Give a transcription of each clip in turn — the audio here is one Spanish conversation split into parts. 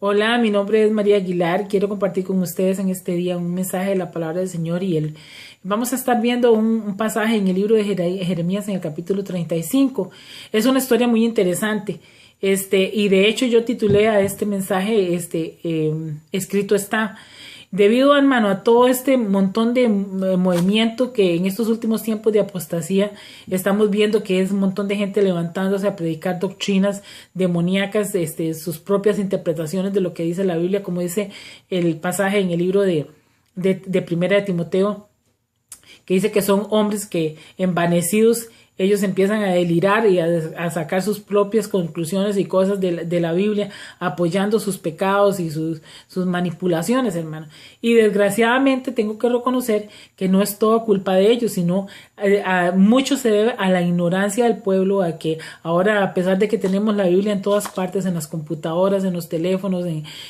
Hola, mi nombre es María Aguilar. Quiero compartir con ustedes en este día un mensaje de la palabra del Señor vamos a estar viendo un pasaje en el libro de Jeremías en el capítulo 35. Es una historia muy interesante. Y de hecho yo titulé a este mensaje, escrito está. Debido, hermano, a todo este montón de movimiento que en estos últimos tiempos de apostasía estamos viendo que es un montón de gente levantándose a predicar doctrinas demoníacas, sus propias interpretaciones de lo que dice la Biblia, como dice el pasaje en el libro de Primera de Timoteo, que dice que son hombres que envanecidos ellos empiezan a delirar y a sacar sus propias conclusiones y cosas de la Biblia, apoyando sus pecados y sus manipulaciones, hermano. Y desgraciadamente tengo que reconocer que no es toda culpa de ellos, sino mucho se debe a la ignorancia del pueblo, a que ahora, a pesar de que tenemos la Biblia en todas partes, en las computadoras, en los teléfonos,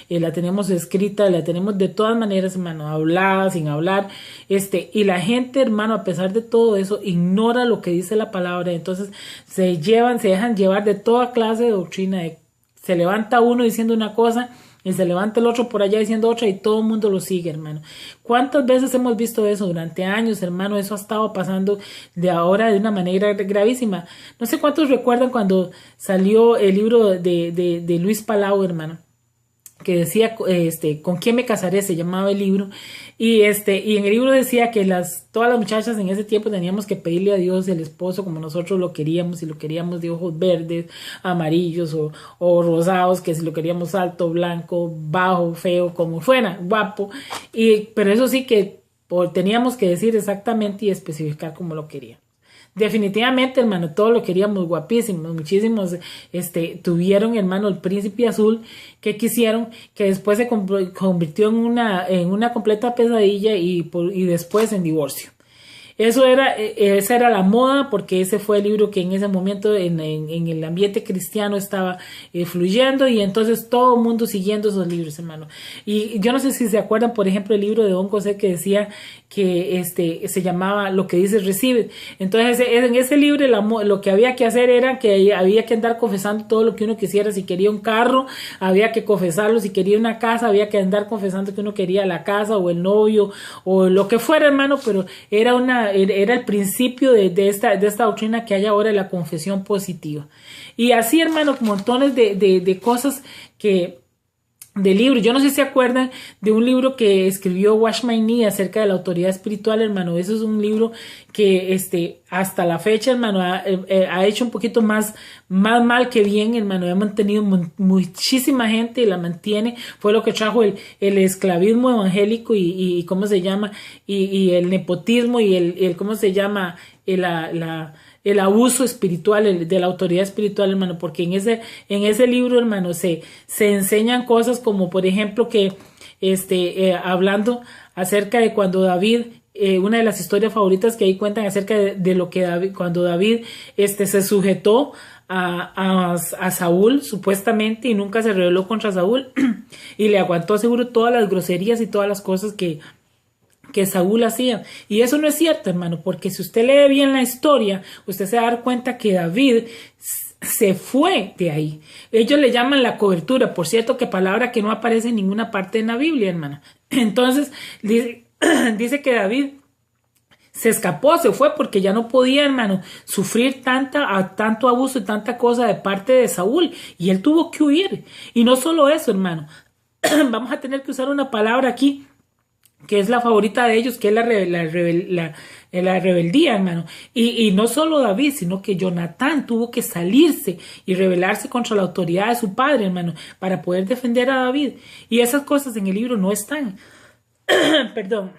la tenemos escrita, la tenemos de todas maneras, hermano, hablada, sin hablar, y la gente, hermano, a pesar de todo eso, ignora lo que dice la palabra. Entonces se dejan llevar de toda clase de doctrina. Se levanta uno diciendo una cosa y se levanta el otro por allá diciendo otra y todo el mundo lo sigue, hermano. ¿Cuántas veces hemos visto eso durante años, hermano? Eso ha estado pasando de ahora de una manera gravísima. No sé cuántos recuerdan cuando salió el libro de Luis Palau, hermano, que decía, ¿con quién me casaré? Se llamaba el libro. Y en el libro decía que todas las muchachas en ese tiempo teníamos que pedirle a Dios el esposo como nosotros lo queríamos, si lo queríamos de ojos verdes, amarillos o rosados, que si lo queríamos alto, blanco, bajo, feo, como fuera, guapo. Pero eso sí que teníamos que decir exactamente y especificar cómo lo queríamos. Definitivamente, hermano, todos lo queríamos guapísimos, muchísimos, tuvieron, hermano, el príncipe azul que quisieron, que después se convirtió en una completa pesadilla y después en divorcio. Esa era la moda, porque ese fue el libro que en ese momento en el ambiente cristiano estaba fluyendo, y entonces todo el mundo siguiendo esos libros, hermano. Y yo no sé si se acuerdan, por ejemplo, el libro de Don José que decía que se llamaba Lo que dices recibe. Entonces en ese libro lo que había que hacer era que había que andar confesando todo lo que uno quisiera. Si quería un carro, había que confesarlo. Si quería una casa, había que andar confesando que uno quería la casa o el novio o lo que fuera, hermano, pero era el principio de esta doctrina que hay ahora, de la confesión positiva. Y así, hermano, montones de cosas de libros. Yo no sé si se acuerdan de un libro que escribió Watchman Nee acerca de la autoridad espiritual, hermano. Eso es un libro que hasta la fecha, hermano, ha hecho un poquito más mal que bien, hermano. Ha mantenido muchísima gente y la mantiene. Fue lo que trajo el esclavismo evangélico y ¿cómo se llama? Y el nepotismo y el ¿cómo se llama? El abuso espiritual, de la autoridad espiritual, hermano, porque en ese libro, hermano, se enseñan cosas como, por ejemplo, que hablando acerca de cuando David, una de las historias favoritas que ahí cuentan acerca de lo que cuando David se sujetó a Saúl, supuestamente, y nunca se rebeló contra Saúl, y le aguantó seguro todas las groserías y todas las cosas que Saúl hacía. Y eso no es cierto, hermano, porque si usted lee bien la historia, usted se va a dar cuenta que David se fue de ahí. Ellos le llaman la cobertura, por cierto, que palabra que no aparece en ninguna parte en la Biblia, hermano. Entonces, dice que David se escapó, se fue porque ya no podía, hermano, sufrir tanto abuso y tanta cosa de parte de Saúl, y él tuvo que huir. Y no solo eso, hermano, vamos a tener que usar una palabra aquí que es la favorita de ellos, que es la rebeldía, hermano. Y no solo David, sino que Jonatán tuvo que salirse y rebelarse contra la autoridad de su padre, hermano, para poder defender a David. Y esas cosas en el libro no están. Perdón.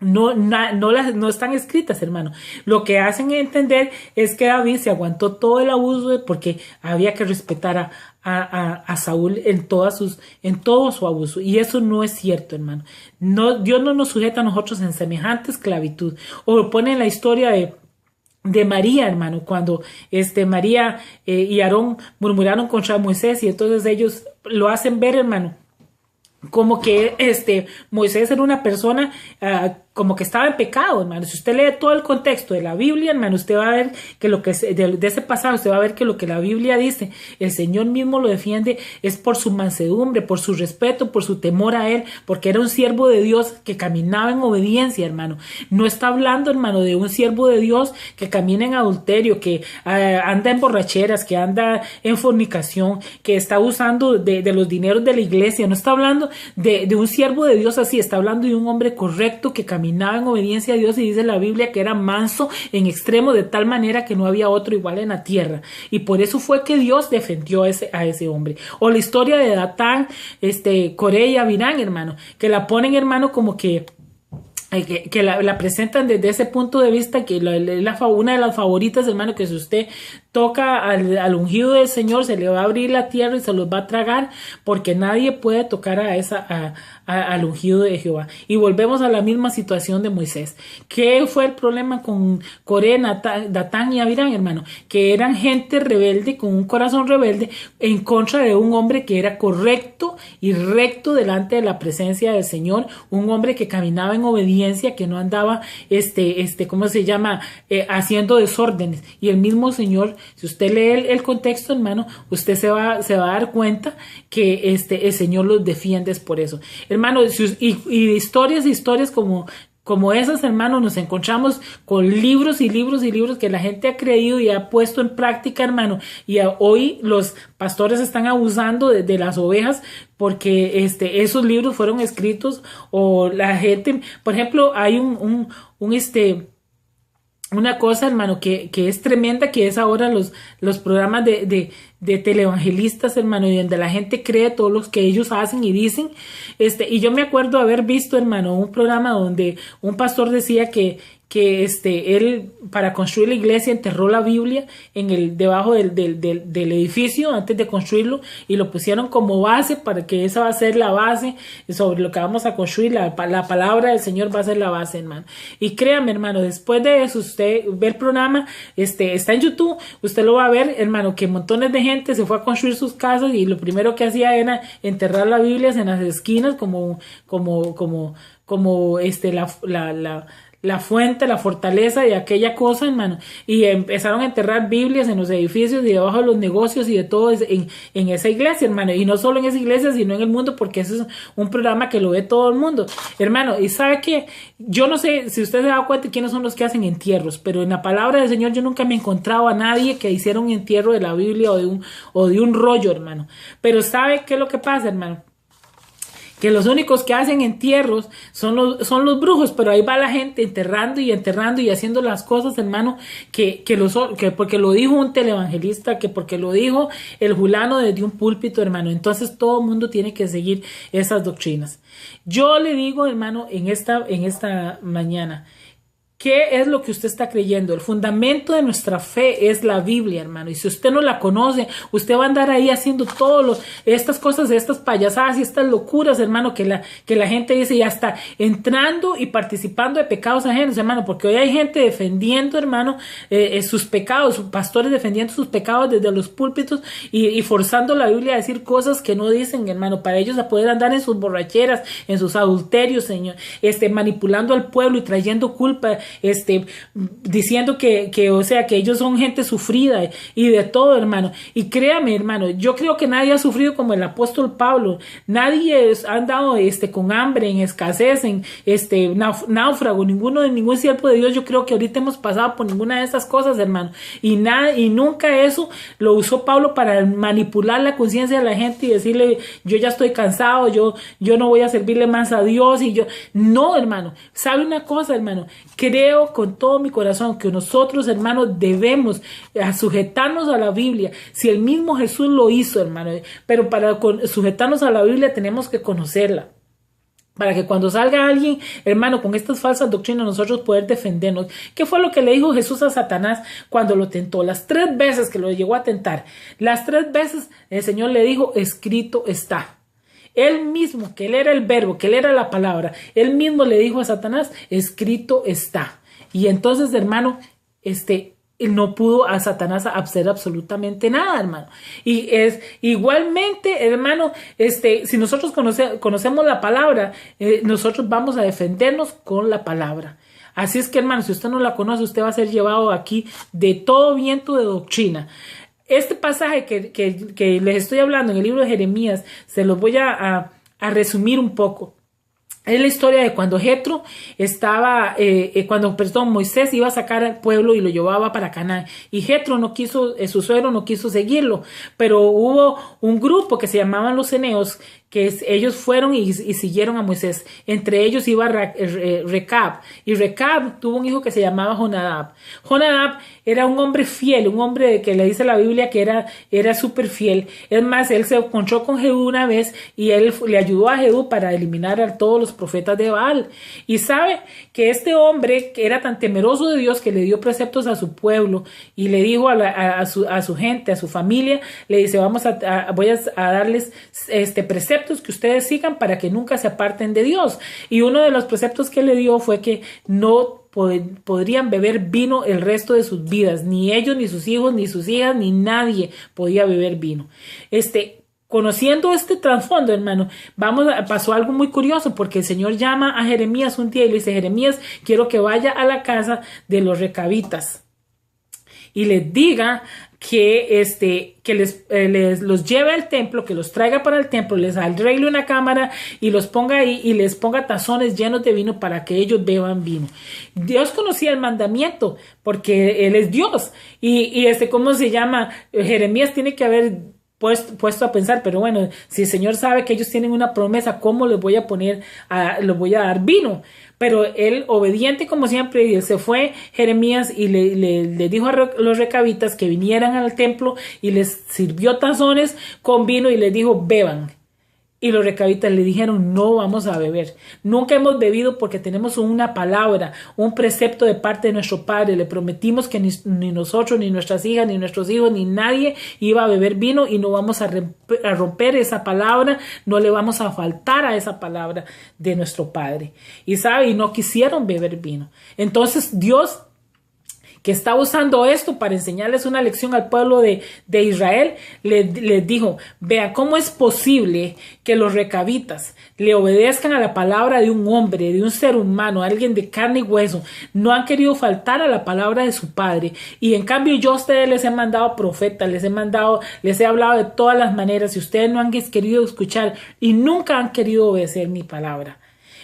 No están escritas, hermano. Lo que hacen entender es que David se aguantó todo el abuso porque había que respetar a Saúl en todo su abuso. Y eso no es cierto, hermano. Dios no nos sujeta a nosotros en semejante esclavitud. O ponen la historia de María, hermano, cuando María y Aarón murmuraron contra Moisés, y entonces ellos lo hacen ver, hermano, como que Moisés era una persona como que estaba en pecado, hermano. Si usted lee todo el contexto de la Biblia, hermano, usted va a ver que lo que de ese pasaje, usted va a ver que lo que la Biblia dice, el Señor mismo lo defiende, es por su mansedumbre, por su respeto, por su temor a Él, porque era un siervo de Dios que caminaba en obediencia, hermano. No está hablando, hermano, de un siervo de Dios que camina en adulterio, que anda en borracheras, que anda en fornicación, que está usando de los dineros de la iglesia. No está hablando de un siervo de Dios así, está hablando de un hombre correcto que caminaba en obediencia a Dios, y dice la Biblia que era manso en extremo, de tal manera que no había otro igual en la tierra, y por eso fue que Dios defendió a ese hombre. O la historia de Datán, Coré y Abirán, hermano, que la ponen, hermano, como que la presentan desde ese punto de vista, que una de las favoritas, hermano, que si usted toca al ungido del Señor, se le va a abrir la tierra y se los va a tragar, porque nadie puede tocar al ungido de Jehová. Y volvemos a la misma situación de Moisés. ¿Qué fue el problema con Coré, Datán y Abirán, hermano? Que eran gente rebelde, con un corazón rebelde, en contra de un hombre que era correcto y recto delante de la presencia del Señor, un hombre que caminaba en obediencia, que no andaba, ¿cómo se llama? Haciendo desórdenes. Y el mismo Señor, si usted lee el contexto, hermano, usted se va a dar cuenta que el Señor los defiende por eso. Hermano, y historias como esas, hermano, nos encontramos con libros y libros y libros que la gente ha creído y ha puesto en práctica, hermano. Y hoy los pastores están abusando de las ovejas, porque esos libros fueron escritos, o la gente, por ejemplo, hay una cosa, hermano, que es tremenda, que es ahora los programas de televangelistas, hermano, y donde la gente cree todo lo que ellos hacen y dicen. Y yo me acuerdo haber visto, hermano, un programa donde un pastor decía que él, para construir la iglesia, enterró la Biblia debajo del edificio antes de construirlo, y lo pusieron como base, para que esa va a ser la base sobre lo que vamos a construir. La palabra del Señor va a ser la base, hermano. Y créame, hermano, después de eso, usted ve el programa, está en YouTube, usted lo va a ver, hermano, que montones de gente se fue a construir sus casas, y lo primero que hacía era enterrar la Biblia en las esquinas, como la fuente, la fortaleza de aquella cosa, hermano. Y empezaron a enterrar Biblias en los edificios y debajo de los negocios y de todo en esa iglesia, hermano. Y no solo en esa iglesia, sino en el mundo, porque ese es un programa que lo ve todo el mundo, hermano. Y sabe que yo no sé si usted se da cuenta quiénes son los que hacen entierros, pero en la palabra del Señor yo nunca me he encontrado a nadie que hiciera un entierro de la Biblia o de un rollo, hermano. Pero ¿sabe qué es lo que pasa, hermano? Que los únicos que hacen entierros son los brujos, pero ahí va la gente enterrando y haciendo las cosas, hermano, que porque lo dijo un televangelista, que porque lo dijo el fulano desde un púlpito, hermano. Entonces todo el mundo tiene que seguir esas doctrinas. Yo le digo, hermano, en esta mañana, ¿qué es lo que usted está creyendo? El fundamento de nuestra fe es la Biblia, hermano. Y si usted no la conoce, usted va a andar ahí haciendo estas cosas, estas payasadas y estas locuras, hermano, que la gente dice, y hasta entrando y participando de pecados ajenos, hermano, porque hoy hay gente defendiendo, hermano, sus pecados, sus pastores defendiendo sus pecados desde los púlpitos y forzando la Biblia a decir cosas que no dicen, hermano, para ellos a poder andar en sus borracheras, en sus adulterios, Señor, manipulando al pueblo y trayendo culpa, diciendo que ellos son gente sufrida y de todo, hermano. Y créame, hermano, yo creo que nadie ha sufrido como el apóstol Pablo. Nadie ha andado con hambre, en escasez, en náufrago, ningún siervo de Dios. Yo creo que ahorita hemos pasado por ninguna de esas cosas, hermano. Y nunca eso lo usó Pablo para manipular la conciencia de la gente y decirle, yo ya estoy cansado, yo no voy a servirle más a Dios. No, hermano. ¿Sabe una cosa, hermano? Creo con todo mi corazón que nosotros, hermanos, debemos sujetarnos a la Biblia. Si el mismo Jesús lo hizo, hermano, pero para sujetarnos a la Biblia tenemos que conocerla, para que cuando salga alguien, hermano, con estas falsas doctrinas, nosotros poder defendernos. ¿Qué fue lo que le dijo Jesús a Satanás cuando lo tentó? Las 3 veces que lo llegó a tentar, las 3 veces el Señor le dijo, escrito está. Él mismo, que él era el verbo, que él era la palabra, él mismo le dijo a Satanás, escrito está. Y entonces, hermano, no pudo a Satanás hacer absolutamente nada, hermano. Y es igualmente, hermano, si nosotros conocemos la palabra, nosotros vamos a defendernos con la palabra. Así es que, hermano, si usted no la conoce, usted va a ser llevado aquí de todo viento de doctrina. Este pasaje que les estoy hablando en el libro de Jeremías, se los voy a resumir un poco. Es la historia de cuando Jetro estaba, Moisés iba a sacar al pueblo y lo llevaba para Canaán. Y Jetro no quiso, su suegro no quiso seguirlo, pero hubo un grupo que se llamaban los Eneos, que ellos fueron y siguieron a Moisés. Entre ellos iba Recab, y Recab tuvo un hijo que se llamaba Jonadab. Jonadab era un hombre fiel, un hombre que le dice la Biblia que era súper fiel. Es más, él se encontró con Jehú una vez y él le ayudó a Jehú para eliminar a todos los profetas de Baal. Y sabe que este hombre que era tan temeroso de Dios que le dio preceptos a su pueblo y le dijo a su gente, a su familia, le dice, voy a darles preceptos que ustedes sigan para que nunca se aparten de Dios. Y uno de los preceptos que le dio fue que no podrían beber vino el resto de sus vidas, ni ellos, ni sus hijos, ni sus hijas, ni nadie podía beber vino. Conociendo este trasfondo, hermano, pasó algo muy curioso, porque el Señor llama a Jeremías un día y le dice, Jeremías, quiero que vaya a la casa de los recabitas y les diga que los lleve al templo, que los traiga para el templo, les arregle una cámara y los ponga ahí y les ponga tazones llenos de vino para que ellos beban vino. Dios conocía el mandamiento porque Él es Dios y ¿cómo se llama? Jeremías tiene que haber puesto a pensar, pero bueno, si el Señor sabe que ellos tienen una promesa, ¿cómo les voy a dar vino? Pero él, obediente como siempre, se fue Jeremías y le dijo a los recabitas que vinieran al templo y les sirvió tazones con vino y les dijo, beban. Y los recabitas le dijeron, no vamos a beber. Nunca hemos bebido porque tenemos una palabra, un precepto de parte de nuestro Padre. Le prometimos que ni nosotros, ni nuestras hijas, ni nuestros hijos, ni nadie iba a beber vino y no vamos a romper esa palabra, no le vamos a faltar a esa palabra de nuestro Padre. Y no quisieron beber vino. Entonces Dios, que está usando esto para enseñarles una lección al pueblo de Israel, les dijo, vea, ¿cómo es posible que los recabitas le obedezcan a la palabra de un hombre, de un ser humano, alguien de carne y hueso? No han querido faltar a la palabra de su Padre, y en cambio yo a ustedes les he mandado profetas, les he hablado de todas las maneras, y ustedes no han querido escuchar y nunca han querido obedecer mi palabra.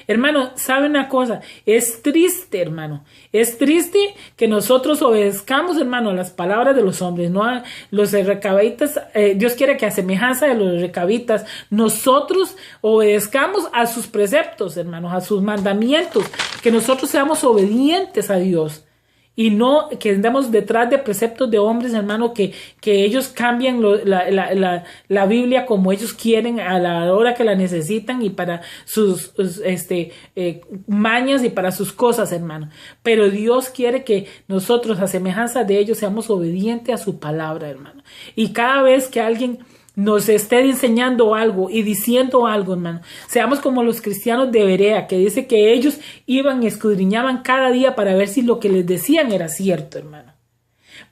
Hermano, ¿sabe una cosa? Es triste, hermano. Es triste que nosotros obedezcamos, hermano, a las palabras de los hombres, no a los recabitas. Dios quiere que a semejanza de los recabitas, nosotros obedezcamos a sus preceptos, hermanos, a sus mandamientos, que nosotros seamos obedientes a Dios. Y no que andemos detrás de preceptos de hombres, hermano, que ellos cambian la Biblia como ellos quieren a la hora que la necesitan y para sus mañas y para sus cosas, hermano. Pero Dios quiere que nosotros, a semejanza de ellos, seamos obedientes a su palabra, hermano. Y cada vez que alguien nos esté enseñando algo y diciendo algo, hermano, seamos como los cristianos de Berea, que dice que ellos iban y escudriñaban cada día para ver si lo que les decían era cierto, hermano.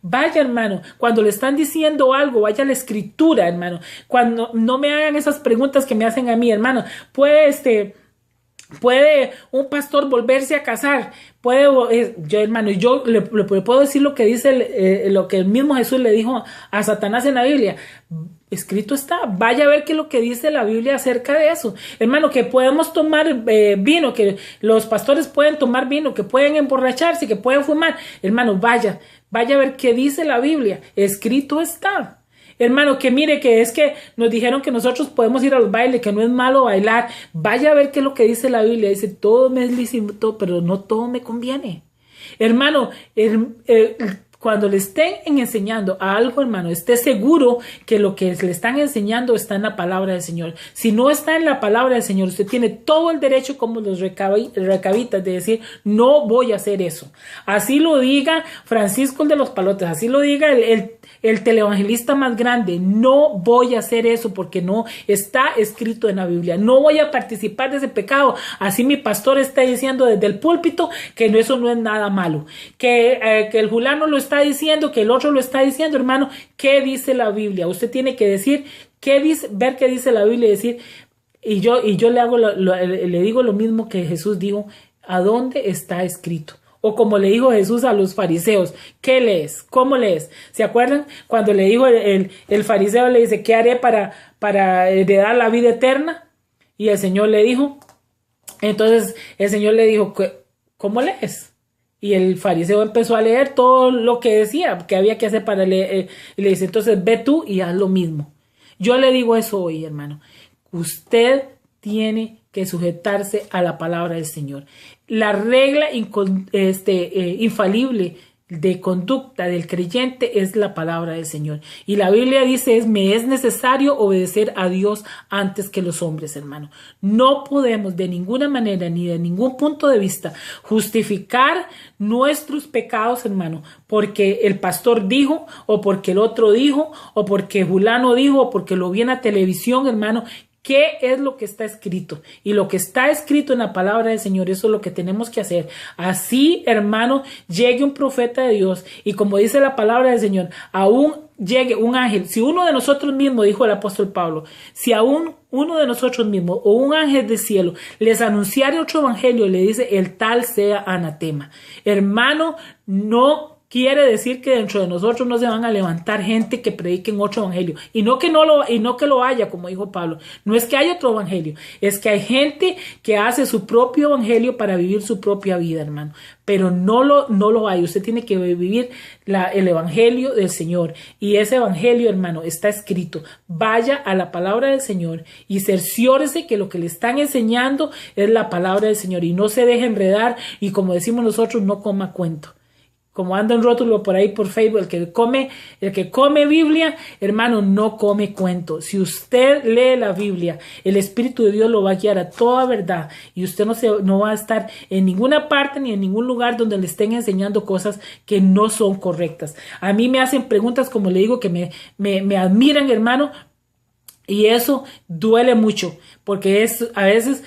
Vaya, hermano, cuando le están diciendo algo, vaya a la escritura, hermano. Cuando no me hagan esas preguntas que me hacen a mí, hermano. ¿Puede un pastor volverse a casar? Yo le puedo decir lo que dice lo que el mismo Jesús le dijo a Satanás en la Biblia. Escrito está, vaya a ver qué es lo que dice la Biblia acerca de eso. Hermano, que podemos tomar vino, que los pastores pueden tomar vino, que pueden emborracharse, que pueden fumar. Hermano, vaya a ver qué dice la Biblia. Escrito está. Hermano, que mire que es que nos dijeron que nosotros podemos ir al baile, que no es malo bailar. Vaya a ver qué es lo que dice la Biblia. Dice, todo me es lícito, pero no todo me conviene. Hermano, cuando le estén enseñando a algo, hermano, esté seguro que lo que le están enseñando está en la palabra del Señor. Si no está en la palabra del Señor, usted tiene todo el derecho, como los recabitas, de decir, no voy a hacer eso. Así lo diga Francisco de los Palotes, así lo diga el televangelista más grande. No voy a hacer eso porque no está escrito en la Biblia. No voy a participar de ese pecado. Así mi pastor está diciendo desde el púlpito que eso no es nada malo. Que el fulano lo está está diciendo, que el otro lo está diciendo, hermano, ¿qué dice la Biblia? Usted tiene que decir, ¿qué dice? Ver qué dice la Biblia y decir, y yo le digo lo mismo que Jesús dijo, ¿a dónde está escrito? O como le dijo Jesús a los fariseos, ¿qué lees? ¿Cómo lees? ¿Se acuerdan? Cuando le dijo el fariseo, le dice, ¿qué haré para heredar la vida eterna? Y el Señor le dijo, entonces el Señor le dijo, ¿cómo lees? Y el fariseo empezó a leer todo lo que decía, que había que hacer para leer. Y le dice, entonces ve tú y haz lo mismo. Yo le digo eso hoy, hermano. Usted tiene que sujetarse a la palabra del Señor. La regla infalible de conducta del creyente es la palabra del Señor. Y la Biblia dice, me es necesario obedecer a Dios antes que los hombres, hermano. No podemos de ninguna manera ni de ningún punto de vista justificar nuestros pecados, hermano, porque el pastor dijo, o porque el otro dijo, o porque fulano dijo, o porque lo vi en la televisión, hermano. ¿Qué es lo que está escrito? Y lo que está escrito en la palabra del Señor, eso es lo que tenemos que hacer. Así, hermano, llegue un profeta de Dios y como dice la palabra del Señor, aún llegue un ángel. Si uno de nosotros mismos, dijo el apóstol Pablo, si aún uno de nosotros mismos o un ángel del cielo les anunciara otro evangelio, le dice, el tal sea anatema. Hermano, no quiere decir que dentro de nosotros no se van a levantar gente que prediquen otro evangelio. Y no que lo haya, como dijo Pablo. No es que haya otro evangelio. Es que hay gente que hace su propio evangelio para vivir su propia vida, hermano. Pero no lo hay. Usted tiene que vivir el evangelio del Señor. Y ese evangelio, hermano, está escrito. Vaya a la palabra del Señor y cerciórese que lo que le están enseñando es la palabra del Señor. Y no se deje enredar y, como decimos nosotros, no coma cuento. Como anda un rótulo por ahí por Facebook, el que come Biblia, hermano, no come cuento. Si usted lee la Biblia, el Espíritu de Dios lo va a guiar a toda verdad y usted no va a estar en ninguna parte ni en ningún lugar donde le estén enseñando cosas que no son correctas. A mí me hacen preguntas, como le digo, que me admiran, hermano, y eso duele mucho, porque a veces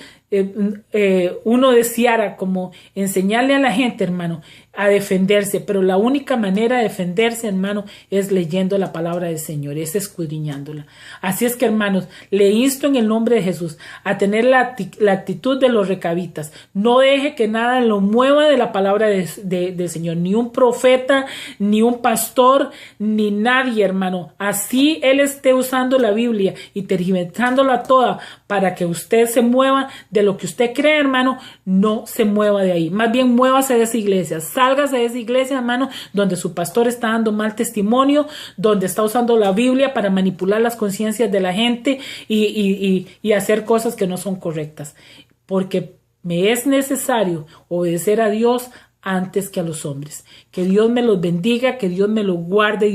uno deseara como enseñarle a la gente, hermano, a defenderse, pero la única manera de defenderse, hermano, es leyendo la palabra del Señor, es escudriñándola. Así es que, hermanos, le insto en el nombre de Jesús a tener la actitud de los recabitas. No deje que nada lo mueva de la palabra del Señor, ni un profeta, ni un pastor, ni nadie, hermano. Así él esté usando la Biblia y tergiversándola toda para que usted se mueva de lo que usted cree, hermano, no se mueva de ahí. Más bien, muévase de esa iglesia. Sálgase de esa iglesia, hermano, donde su pastor está dando mal testimonio, donde está usando la Biblia para manipular las conciencias de la gente y hacer cosas que no son correctas. Porque me es necesario obedecer a Dios antes que a los hombres. Que Dios me los bendiga, que Dios me los guarde,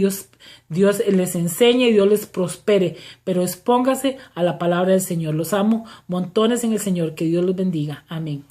Dios les enseñe y Dios les prospere. Pero expóngase a la palabra del Señor. Los amo montones en el Señor. Que Dios los bendiga. Amén.